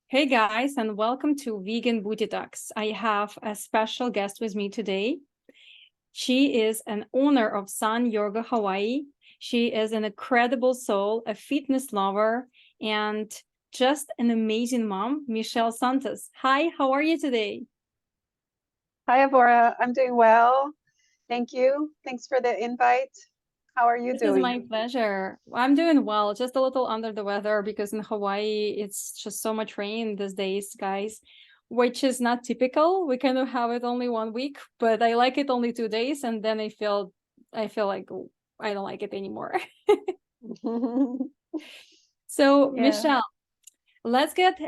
Hey guys, and welcome to Vegan Booty Talks. I have a special guest with me today. She is an owner of Sun Yoga Hawaii. She is an incredible soul, a fitness lover, and just an amazing mom, Michele Santos. Hi, how are you today? Hi, Avrora. I'm doing well. Thank you. Thanks for the invite. How are you This is doing? my pleasure. I'm doing well, just a little under the weather because in Hawaii it's just so much rain these days, guys, which is not typical. We kind of have it only 1 week, but I like it only 2 days, and then I feel like I don't like it anymore. So, Yeah. Michele, let's get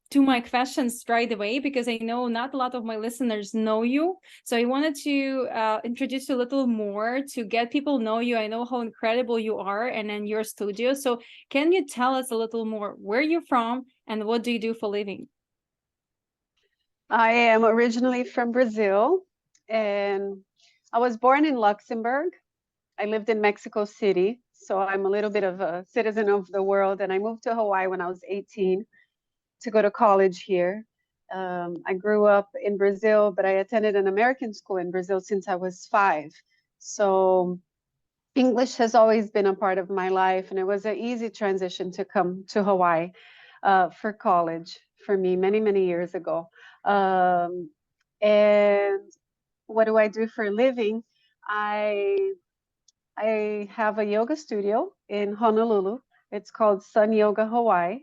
to my questions right away because I know not a lot of my listeners know you. So I wanted to introduce you a little more to get people know you. I know how incredible you are and in your studio. So can you tell us a little more where you're from and what do you do for living? I am originally from Brazil and I was born in Luxembourg. I lived in Mexico City, so I'm a little bit of a citizen of the world. And I moved to Hawaii when I was 18 to go to college here. I grew up in Brazil, but I attended an American school in Brazil since I was 5. So English has always been a part of my life, and it was an easy transition to come to Hawaii for college for me many, many years ago. Um, and what do I do for a living? I I have a yoga studio in Honolulu. It's called Sun Yoga Hawaii,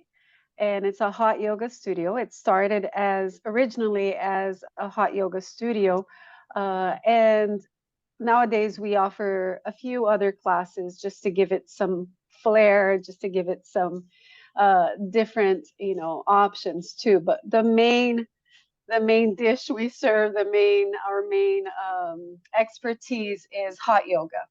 and it's a hot yoga studio. It started as originally as a hot yoga studio, and nowadays we offer a few other classes just to give it some flair, just to give it some different, options too. But the main dish we serve, our main expertise is hot yoga.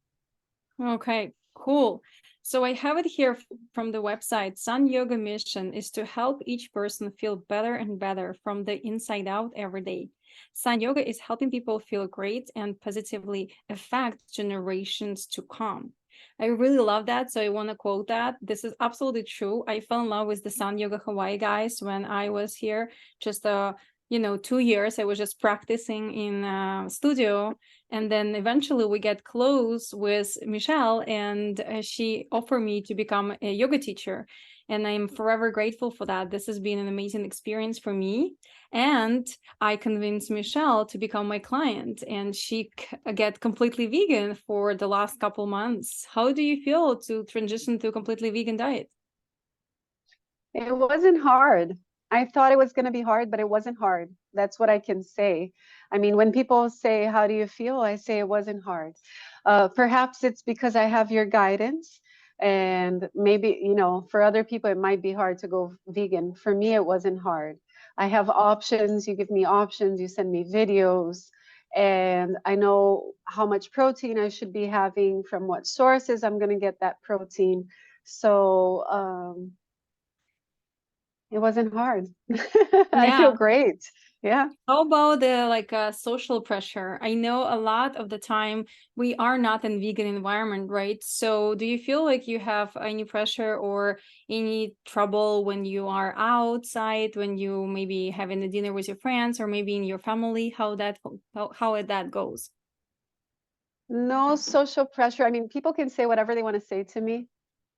Okay, cool. So I have it here from the website. Sun Yoga mission is to help each person feel better and better from the inside out every day. Sun Yoga is helping people feel great and positively affect generations to come. I really love that. So I want to quote that. This is absolutely true. I fell in love with the Sun Yoga Hawaii guys when I was here just 2 years. I was just practicing in a studio, and then eventually we get close with Michele, and she offered me to become a yoga teacher. And I'm forever grateful for that. This has been an amazing experience for me. And I convinced Michele to become my client, and she get completely vegan for the last couple months. How do you feel to transition to a completely vegan diet? It wasn't hard. I thought it was going to be hard, but it wasn't hard. That's what I can say. I mean, when people say, "How do you feel?" I say it wasn't hard. Perhaps it's because I have your guidance, and maybe, for other people, it might be hard to go vegan. For me, it wasn't hard. I have options. You give me options, you send me videos, and I know how much protein I should be having, from what sources I'm going to get that protein. So, it wasn't hard. I feel Yeah. great. Yeah. How about the social pressure? I know a lot of the time we are not in vegan environment, right? So do you feel like you have any pressure or any trouble when you are outside, when you maybe having a dinner with your friends or maybe in your family? How that goes? No social pressure. I mean, people can say whatever they want to say to me,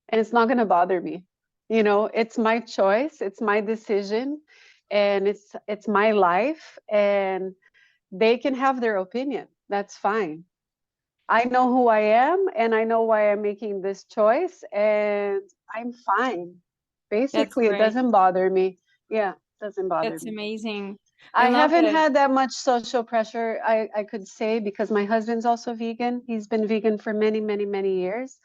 and it's not going to bother me. It's my choice, it's my decision, and it's my life, and they can have their opinion. That's fine. I know who I am, and I know why I'm making this choice, and I'm fine. That's Basically, it great. doesn't bother me. Yeah, it doesn't bother That's me. amazing. I I love haven't it. had that much social pressure, I could say, because my husband's also vegan. He's been vegan for many, many, many years.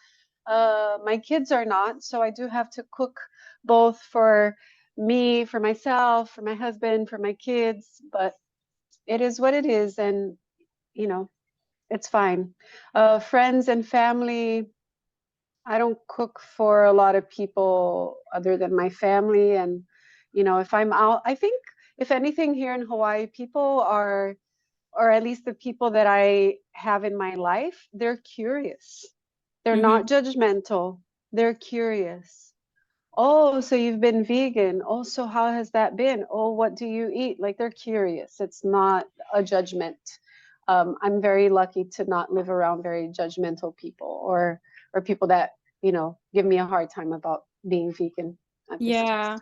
My kids are not, so I do have to cook both for me, for myself, for my husband, for my kids, but it is what it is, and you know, it's fine. Friends and family, I don't cook for a lot of people other than my family. And, if I'm out, I think if anything here in Hawaii, people are, or at least the people that I have in my life, they're curious. They're not Mhm. judgmental. They're curious. Oh, so you've been vegan. Oh, so how has that been? Oh, what do you eat? Like they're curious. It's not a judgment. I'm very lucky to not live around very judgmental people or people that, give me a hard time about being vegan. I'm just Yeah.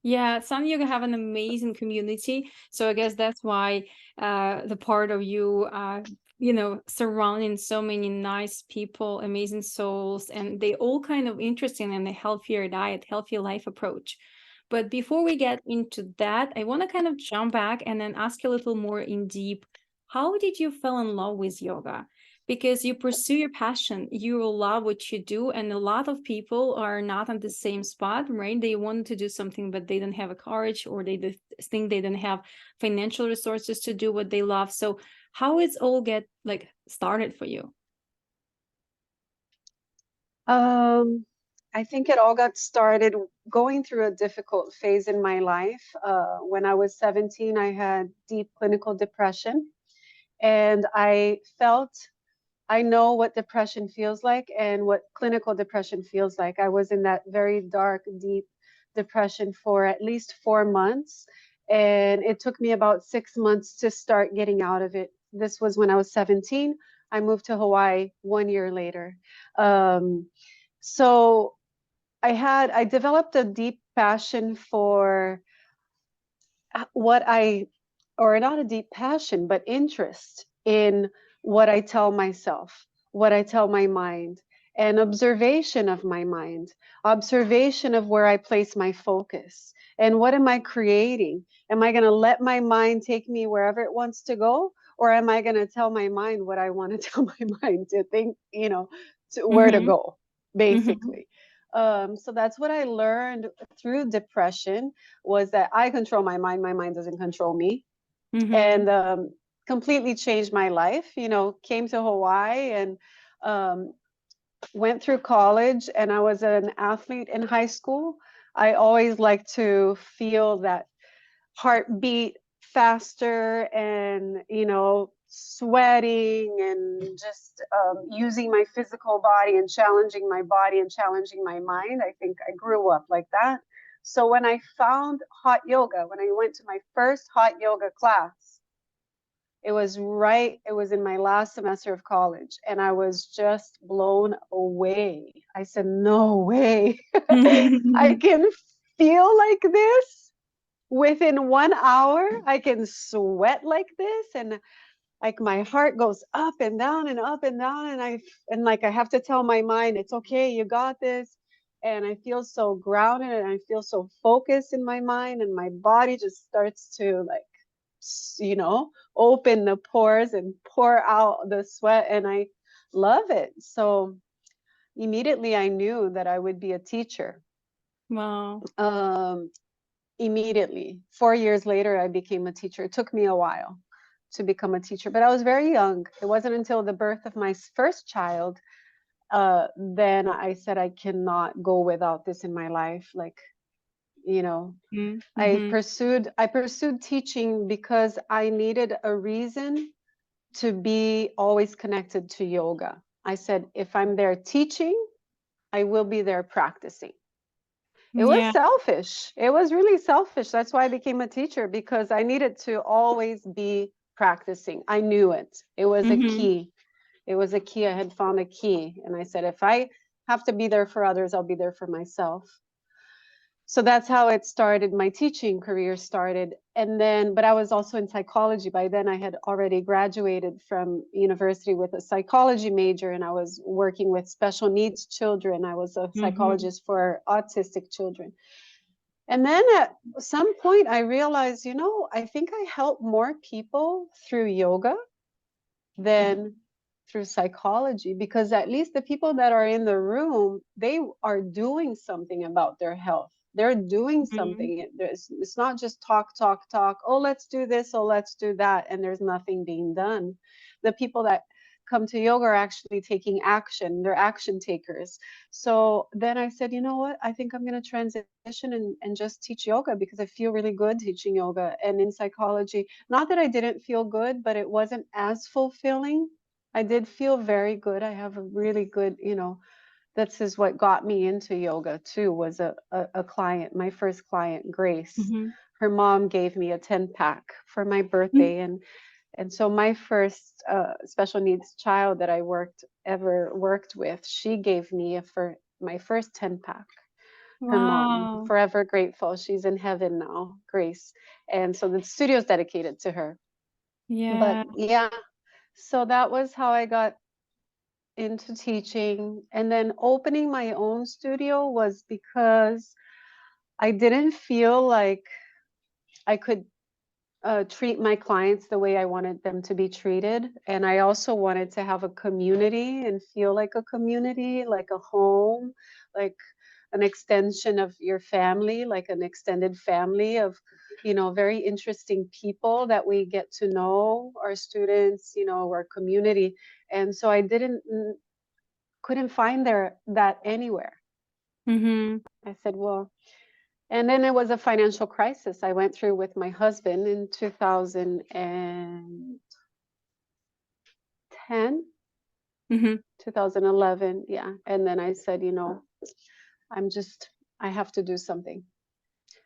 Yeah, San Diego have an amazing community. So I guess that's why the part of you surrounding so many nice people, amazing souls, and they all kind of interested in a healthier diet, healthier life approach. But before we get into that, I want to kind of jump back and then ask you a little more in deep. How did you fall in love with yoga? Because you pursue your passion, you love what you do, and a lot of people are not on the same spot, right? They want to do something but they don't have a courage, or they think they don't have financial resources to do what they love. So how it's all get like started for you? Um, I think it all got started going through a difficult phase in my life. When I was 17, I had deep clinical depression, and I know what depression feels like and what clinical depression feels like. I was in that very dark, deep depression for at least 4 months, and it took me about 6 months to start getting out of it. This was when I was 17. I moved to Hawaii 1 year later. Um, so I developed a deep passion for what or not a deep passion, but interest in what I tell myself, what I tell my mind, and observation of my mind, observation of where I place my focus, and what am I creating? Am I going to let my mind take me wherever it wants to go? Or am I going to tell my mind what I want to tell my mind to think, to where to Mm-hmm. go, Mm-hmm. basically. So that's what I learned through depression, was that I control my mind doesn't control me. Mm-hmm. And completely changed my life. Came to Hawaii and um, went through college, and I was an athlete in high school. I always like to feel that heartbeat faster, and sweating, and just using my physical body and challenging my body and challenging my mind. I think I grew up like that. So when I found hot yoga, when I went to my first hot yoga class, it was in my last semester of college, and I was just blown away. I said, no way. I can feel like this within 1 hour. I can sweat like this, and like my heart goes up and down and up and down, and like I have to tell my mind, it's okay, you got this. And I feel so grounded, and I feel so focused in my mind, and my body just starts to like, open the pores and pour out the sweat, and I love it. So immediately I knew that I would be a teacher. Wow. um, Immediately 4 years later, I became a teacher. It took me a while to become a teacher, but I was very young. It wasn't until the birth of my first child, then I said, I cannot go without this in my life. Like, you know Mm-hmm. I pursued teaching because I needed a reason to be always connected to yoga. I said, if I'm there teaching, I will be there practicing. It was Yeah. selfish. It was really selfish. That's why I became a teacher, because I needed to always be practicing. I knew it. It was a Mm-hmm. key. It was a key. I had found a key. And I said, if I have to be there for others, I'll be there for myself. So that's how it started. My teaching career started. And then, but I was also in psychology. By then, I had already graduated from university with a psychology major, and I was working with special needs children. I was a Mm-hmm. psychologist for autistic children. And then at some point, I realized, I think I help more people through yoga than through psychology, because at least the people that are in the room, they are doing something about their health. They're doing Mm-hmm. something. It's not just talk, talk, talk. Oh, let's do this. Oh, let's do that. And there's nothing being done. The people that come to yoga are actually taking action. They're action takers. So then I said, you know what? I think I'm going to transition and just teach yoga, because I feel really good teaching yoga. And in psychology, not that I didn't feel good, but it wasn't as fulfilling. I did feel very good. I have a really good, this is what got me into yoga too, was a client, my first client, Grace. Mm-hmm. Her mom gave me a 10-pack for my birthday. And so my first special needs child that I ever worked with, she gave me for my first 10-pack. Her mom, Wow. forever grateful. She's in heaven now, Grace. And so the studio is dedicated to her. But Yeah. yeah, so that was how I got into teaching. And then opening my own studio was because I didn't feel like I could treat my clients the way I wanted them to be treated. And I also wanted to have a community and feel like a community, like a home, like an extension of your family, like an extended family of, very interesting people that we get to know, our students, our community. And so I couldn't find that anywhere. Mm-hmm. I said, well, and then it was a financial crisis I went through with my husband in 2010, Mm-hmm. 2011. Yeah. And then I said, I have to do something.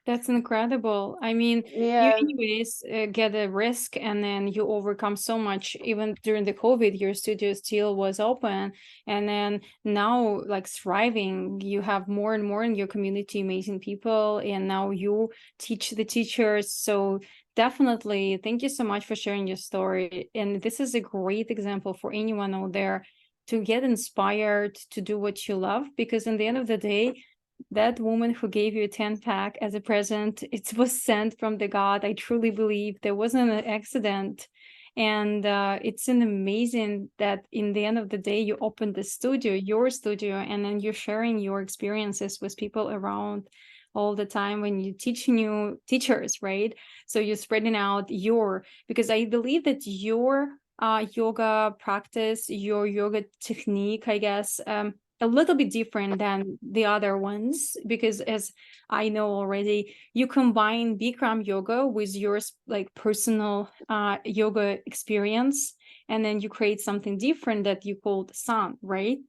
That's incredible. I mean, you Yeah. anyways get a risk and then you overcome so much. Even during the COVID, your studio still was open. And then now like thriving, you have more and more in your community, amazing people. And now you teach the teachers. So definitely thank you so much for sharing your story. And this is a great example for anyone out there to get inspired to do what you love, because in the end of the day, that woman who gave you a 10-pack as a present, it was sent from the God. I truly believe there wasn't an accident. And it's an amazing that in the end of the day, you opened the studio, your studio, and then you're sharing your experiences with people around all the time when you teach new teachers, right? So you're spreading out because I believe that your yoga practice, your yoga technique, I guess, a little bit different than the other ones, because as I know already, you combine Bikram yoga with your like personal yoga experience, and then you create something different that you called San, right?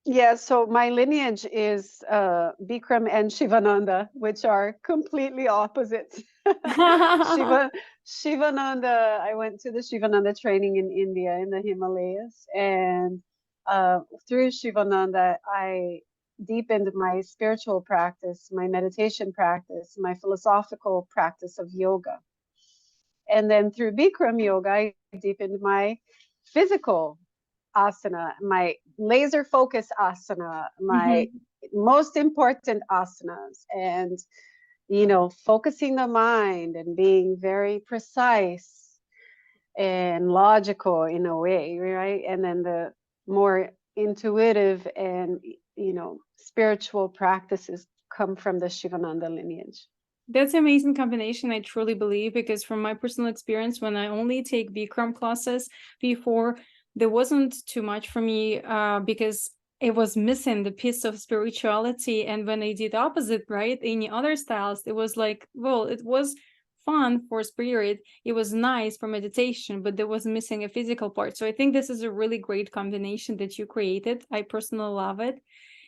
Yeah, so my lineage is Bikram and Shivananda, which are completely opposites. Shiva, Shivananda, I went to the Shivananda training in India in the Himalayas, and through Shivananda, I deepened my spiritual practice, my meditation practice, my philosophical practice of yoga. And then through Bikram yoga, I deepened my physical asana, my laser focus asana, my Mhm. most important asanas, and focusing the mind and being very precise and logical in a way, right? And then the more intuitive and spiritual practices come from the Shivananda lineage. That's an amazing combination, I truly believe, because from my personal experience, when I only take Bikram classes before, there wasn't too much for me because it was missing the piece of spirituality. And when I did opposite, right, any other styles, it was like, well, it was fun for spirit, it was nice for meditation, but there was missing a physical part. So I think this is a really great combination that you created. I personally love it.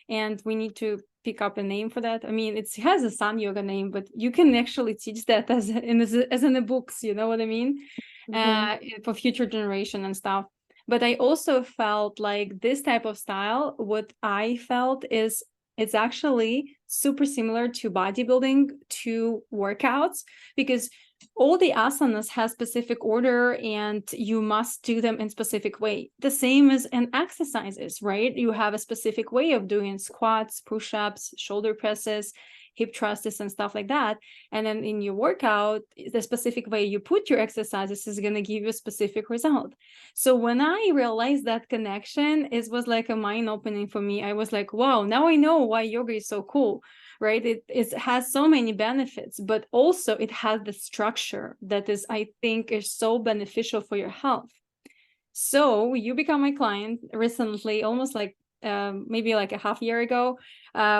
And we need to pick up a name for that. I mean, it has a Sun Yoga name, but you can actually teach that as in the books, you know what I mean? Mm-hmm. For future generation and stuff. But I also felt like this type of style, what I felt is it's actually super similar to bodybuilding, to workouts, because all the asanas have specific order and you must do them in specific way. The same as in exercises, right? You have a specific way of doing squats, push-ups, shoulder presses, hip thrusts and stuff like that. And then in your workout, the specific way you put your exercises is going to give you a specific result. So when I realized that connection, it was like a mind opening for me. I was like, wow, now I know why yoga is so cool, right? It has so many benefits, but also it has the structure that is, I think, is so beneficial for your health. So you become my client recently, almost like maybe like a half year ago.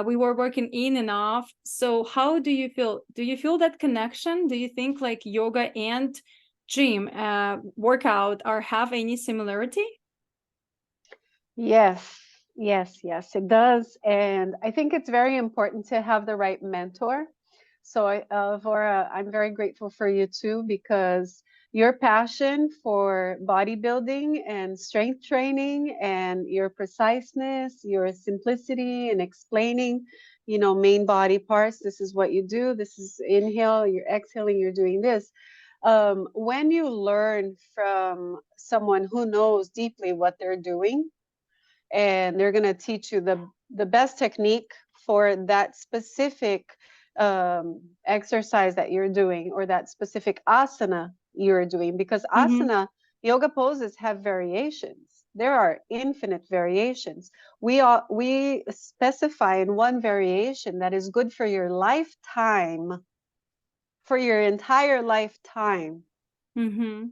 We were working in and off. So how do you feel? Do you feel that connection? Do you think like yoga and gym workout are have any similarity? Yes, Yes, yes, it does. And I think it's very important to have the right mentor. So, Avrora, I'm very grateful for you too, because your passion for bodybuilding and strength training and your preciseness, your simplicity in explaining, main body parts. This is what you do. This is inhale, you're exhaling, you're doing this. When you learn from someone who knows deeply what they're doing, and they're going to teach you the best technique for that specific exercise that you're doing, or that specific asana you're doing, because Mm-hmm. asana yoga poses have variations. There are infinite variations. We specify in one variation that is good for your lifetime, for your entire lifetime. Mm-hmm.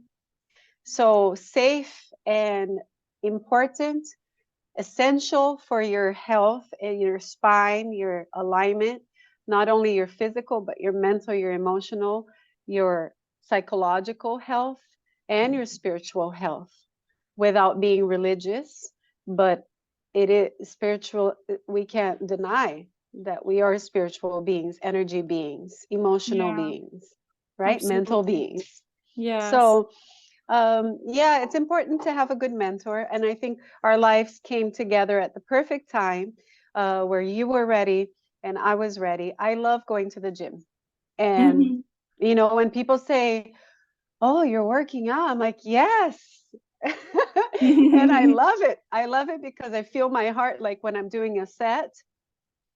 So safe and important, essential for your health and your spine, your alignment, not only your physical, but your mental, your emotional, your psychological health, and your spiritual health, without being religious. But it is spiritual. We can't deny that we are spiritual beings, energy beings, emotional Yeah, beings, right? Mental absolutely. beings. Yes. So yeah, it's important to have a good mentor. And I think our lives came together at the perfect time, where you were ready and I was ready. I love going to the gym. And, Mm-hmm. when people say, "Oh, you're working out," I'm like, "Yes." And I love it. I love it because I feel my heart, like when I'm doing a set,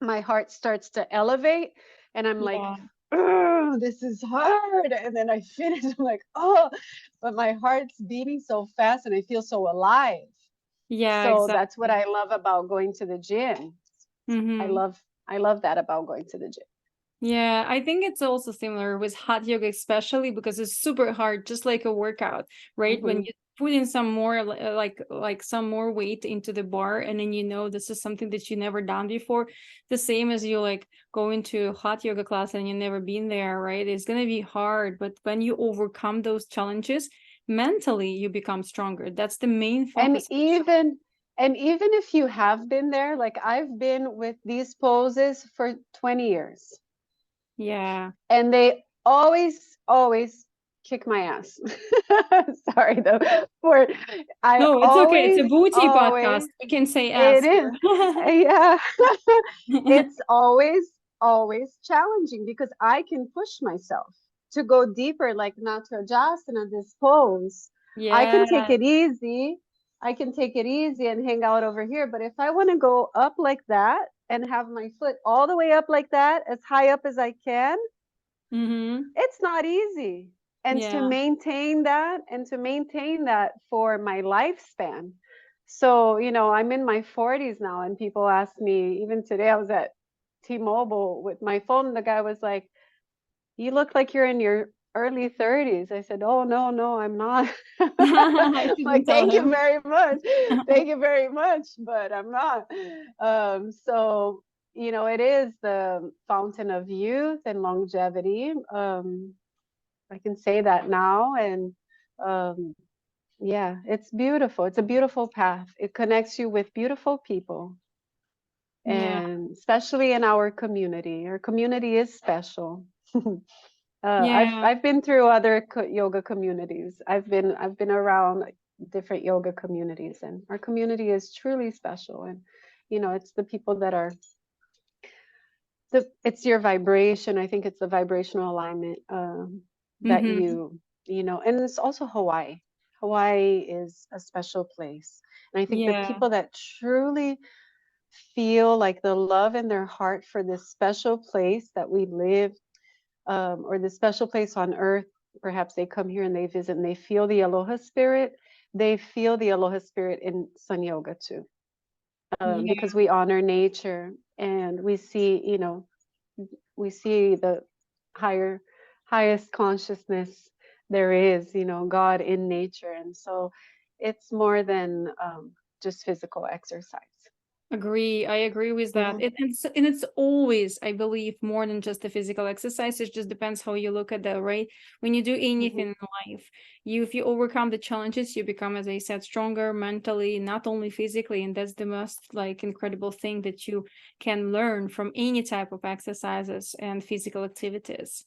my heart starts to elevate, and I'm like, Yeah. "Oh, this is hard." And then I finish, I'm like, "Oh," but my heart's beating so fast and I feel so alive. Yeah, So that's what exactly. I love about going to the gym. I Mm-hmm. love I love that about going to the gym. Yeah, I think it's also similar with hot yoga, especially because it's super hard, just like a workout, right? When Hmm. you put in some more like some more weight into the bar, and then this is something that you never done before, the same as you like going to a hot yoga class and you never been there, right? It's gonna be hard, but when you overcome those challenges, mentally you become stronger. That's the main And focus. even and even if you have been there, like I've been with these poses for 20 years. Yeah. And they always kick my ass. Sorry though. For I No, it's okay. It's a booty podcast. always We can say it ass here. is. Yeah. It's always challenging because I can push myself to go deeper, like Natrajasana, this pose. I can take Yeah. it easy. I can take it easy and hang out over here. But if I want to go up like that and have my foot all the way up like that, as high up as I can, Mm-hmm. it's not easy. And to Yeah. maintain that, for my lifespan. So, I'm in my 40s now, and people ask me, even today, I was at T-Mobile with my phone. The guy was like, "You look like you're in your early 30s." I said, "Oh, no, no, I'm not." I shouldn't Like, tell thank you him. very much. Thank you very much, but I'm not. So, it is the fountain of youth and longevity. I can say that now. And um, yeah, it's beautiful. It's a beautiful path. It connects you with beautiful people, Yeah. and especially in our community. Our community is special. I've Yeah. I've been through other yoga communities. I've been around like, different yoga communities, and our community is truly special. And it's the people that are it's your vibration. I think it's the vibrational alignment that Mm-hmm. and it's also Hawaii. Hawaii is a special place. And I think the Yeah. people that truly feel like the love in their heart for this special place that we live, or this special place on earth, perhaps they come here and they visit and they feel the aloha spirit. They feel the aloha spirit in Sun Yoga too, Yeah. because we honor nature, and we see the higher highest consciousness there is, God in nature. And so it's more than just physical exercise. Agree. I agree with that. Mhm, And it's always, I believe, more than just the physical exercise. It just depends how you look at that, right? When you do mhm, anything in life, if you overcome the challenges, you become, as I said, stronger mentally, not only physically. And that's the most like incredible thing that you can learn from any type of exercises and physical activities.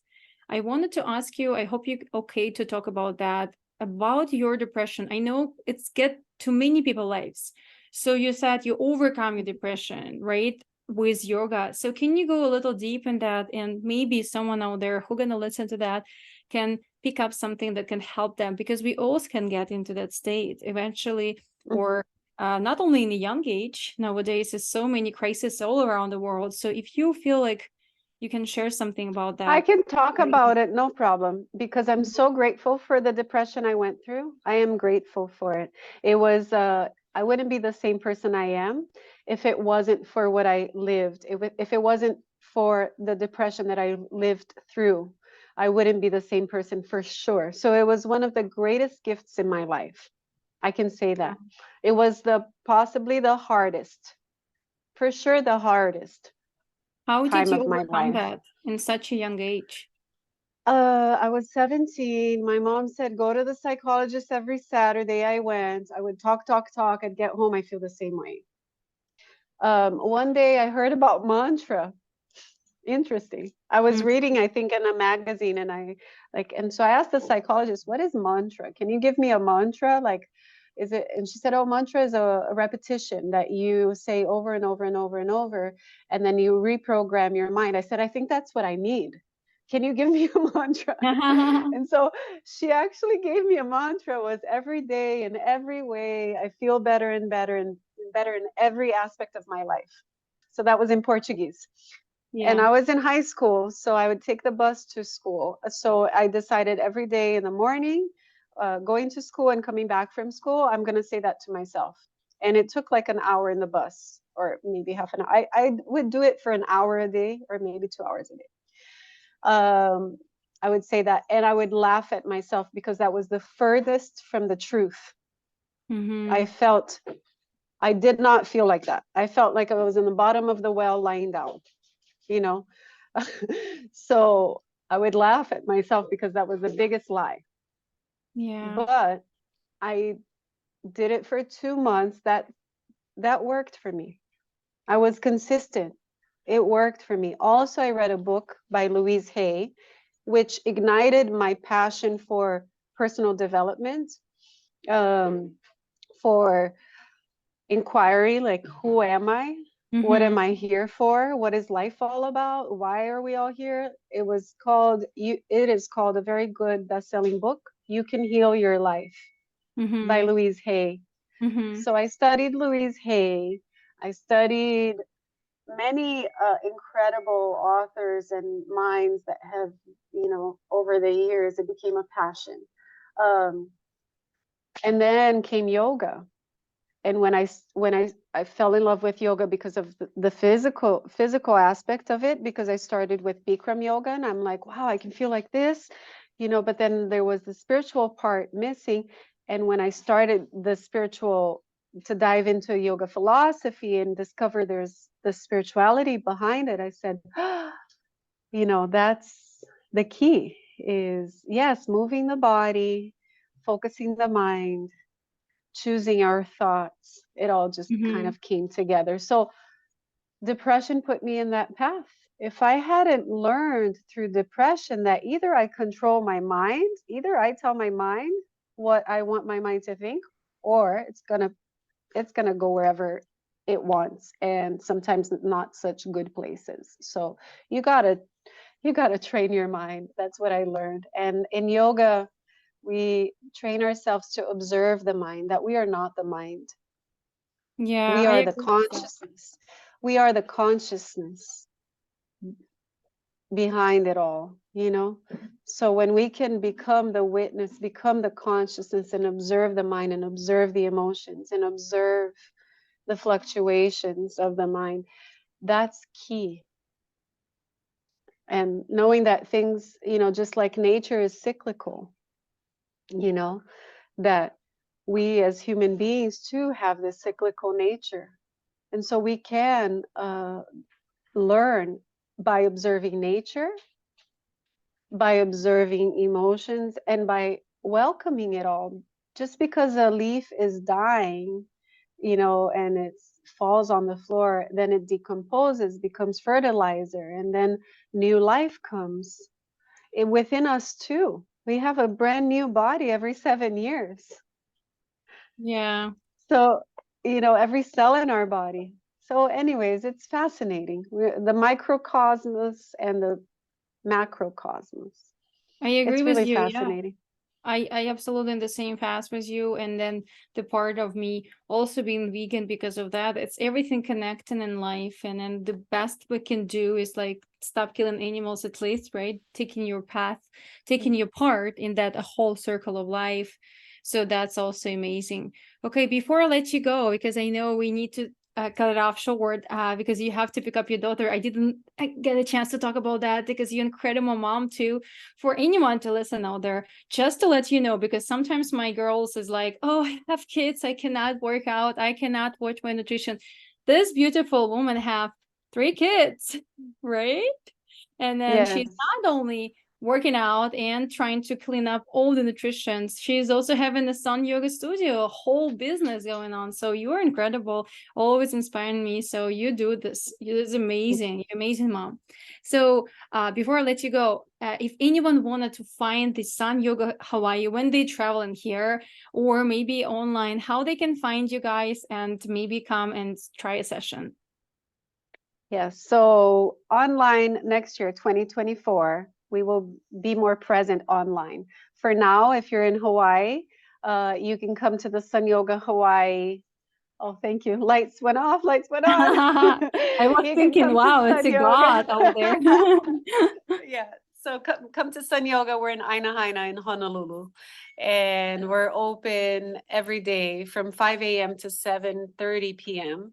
I wanted to ask you, I hope you're okay to talk about that, about your depression. I know it's get to many people's lives. So you said you overcome your depression, right? With yoga. So can you go a little deep in that? And maybe someone out there who gonna listen to that can pick up something that can help them, because we all can get into that state eventually, mhm. or not only in a young age. Nowadays, there's so many crises all around the world. So if you feel like you can share something about I that. can talk Right. about it, no problem, because I'm so grateful for the depression I went through. I am grateful for it. It was, I wouldn't be the same person I am if it wasn't for what I lived. If it wasn't for the depression that I lived through, I wouldn't be the same person for sure. So it was one of the greatest gifts in my life. I can say that. It was possibly the hardest, for sure, the hardest How did time you of my overcome life. that in such a young age? I was 17. My mom said, go to the psychologist every Saturday. I went. I would talk, talk, talk. I'd get home. I feel the same way. One day I heard about mantra. Interesting. I was Mm. reading, I think, in a magazine, and and so I asked the psychologist, what is mantra? Can you give me a mantra? Like, is it? And she said, oh, mantra is a repetition that you say over and over and over and over, and then you reprogram your mind. I said, I think that's what I need. Can you give me a mantra? And so she actually gave me a mantra, was every day in every way, I feel better and better and better in every aspect of my life. So that was in Portuguese. And Yeah. I was in high school, so I would take the bus to school. So I decided every day in the morning, going to school and coming back from school, I'm going to say that to myself. And it took like an hour in the bus, or maybe half an hour. I would do it for an hour a day, or maybe 2 hours a day. I would say that, and I would laugh at myself because that was the furthest from the truth. Mm-hmm. I felt, I did not feel like that. I felt like I was in the bottom of the well lying down, you know? So I would laugh at myself because that was the biggest lie. Yeah. But I did it for 2 months. That worked for me. I was consistent. It worked for me. Also, I read a book by Louise Hay, which ignited my passion for personal development, um, for inquiry, like who am I? What Mm-hmm. am I here for? What is life all about? Why are we all here? It is called, a very good best-selling book, You Can Heal Your Life, by Mm-hmm. Louise Hay. Mm-hmm. So I studied Louise Hay. I studied many incredible authors and minds that have, over the years, it became a passion. Um, and then came yoga. And when I fell in love with yoga because of the physical aspect of it, because I started with Bikram yoga, and I'm like, wow, I can feel like this, but then there was the spiritual part missing. And when I started the spiritual, to dive into yoga philosophy and discover there's the spirituality behind it, I said, that's the key, is, yes, moving the body, focusing the mind, choosing our thoughts. It all just kind Mm-hmm. of came together. So depression put me in that path. If I hadn't learned through depression that either I control my mind, either I tell my mind what I want my mind to think, or it's gonna go wherever it wants, and sometimes not such good places. So you gotta you gotta train your mind. That's what I learned. And in yoga, we train ourselves to observe the mind, that we are not the mind. Yeah, We I are the agree with that. consciousness. We are the consciousness behind it all. So when we can become the witness, become the consciousness, and observe the mind and observe the emotions and observe the fluctuations of the mind, that's key. And knowing that things, just like nature is cyclical, you know, that we as human beings too have this cyclical nature. And so we can learn by observing nature, by observing emotions, and by welcoming it all. Just because a leaf is dying, you know, and it falls on the floor, then it decomposes, becomes fertilizer, and then new life comes within us too. We have a brand new body every 7 years. Yeah. So, you know, every cell in our body. So anyways, it's fascinating. The microcosmos and the macrocosmos. I agree It's with really you. Yeah. fascinating. I absolutely in the same fast with you. And then the part of me also being vegan because of that, it's everything connecting in life. And then the best we can do is like stop killing animals at least, right? Taking your path, taking your part in that a whole circle of life. So that's also amazing. Okay, before I let you go, because I know we need to cut it off short because you have to pick up your daughter. I didn't get a chance to talk about that because you're an incredible mom too. For anyone to listen out there, just to let you know, because sometimes my girls is like, oh, I have kids, I cannot work out, I cannot watch my nutrition. This beautiful woman have 3 kids, right? And then she's Yes. not only working out and trying to clean up all the nutrition, she's also having a Sun Yoga studio, a whole business going on. So you're incredible, always inspiring me. So you do this. It's amazing. You're amazing mom. So before I let you go, if anyone wanted to find the Sun Yoga Hawaii when they travel in here, or maybe online, how they can find you guys and maybe come and try a session. Yes. So online next year, 2024, we will be more present online. For now, if you're in Hawaii, you can come to the Sun Yoga Hawaii. Oh, thank you. Lights went off, lights went on. I was You can thinking, come to wow, it's Sun a Yoga. god out there. Yeah. So come to Sun Yoga. We're in Ainahaina in Honolulu. And we're open every day from 5 a.m. to 7:30 p.m.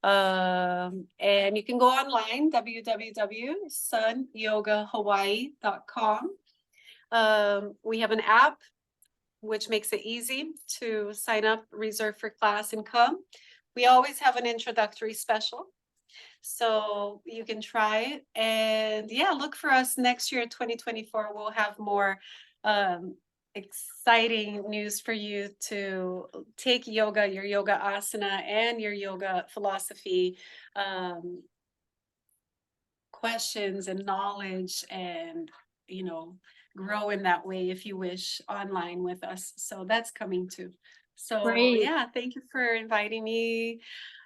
And you can go online, www.sunyogahawaii.com. We have an app which makes it easy to sign up, reserve for class, and come. We always have an introductory special, so you can try it. And yeah, look for us next year, 2024. We'll have more exciting news for you to take yoga, your yoga asana, and your yoga philosophy questions and knowledge, and you know, grow in that way if you wish online with us. So that's coming too. So Great. yeah, thank you for inviting me,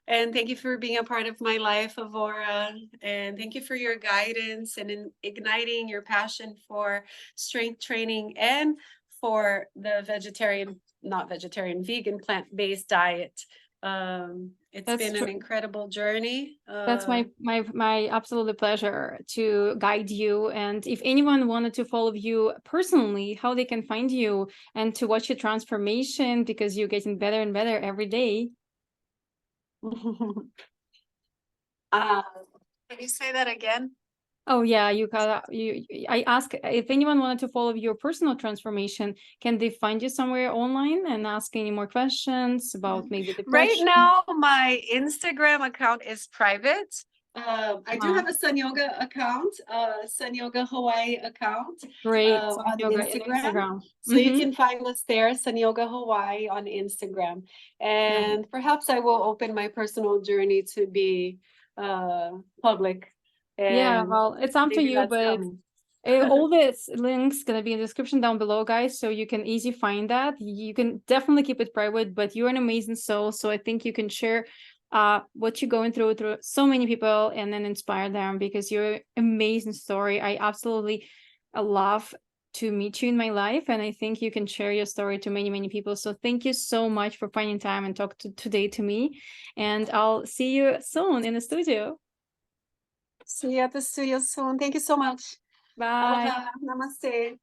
and thank you for being a part of my life, Avrora, and thank you for your guidance and in igniting your passion for strength training and for the vegan plant-based diet. It's That's been true. an incredible journey. That's my absolute pleasure to guide you. And if anyone wanted to follow you personally, how they can find you and to watch your transformation, because you're getting better and better every day. Can you say that again? Oh yeah, you got you. I ask if anyone wanted to follow your personal transformation, can they find you somewhere online and ask any more questions about maybe Right depression? now, my Instagram account is private. I do have a Sun Yoga account, Sun Yoga Hawaii account Great. Sun on Yoga in Instagram. Instagram. So you can find us there, Sun Yoga Hawaii on Instagram. And perhaps I will open my personal journey to be public. Yeah, And well, it's up to maybe you, that's but coming. all this links gonna be in the description down below, guys, so you can easily find that. You can definitely keep it private, but you're an amazing soul, so I think you can share what you're going through so many people and then inspire them, because you're an amazing story. I absolutely love to meet you in my life, and I think you can share your story to many people. So thank you so much for finding time and talk today to me, and I'll see you soon in the studio. See you at the studio soon. Thank you so much. Bye. Aloha. Namaste.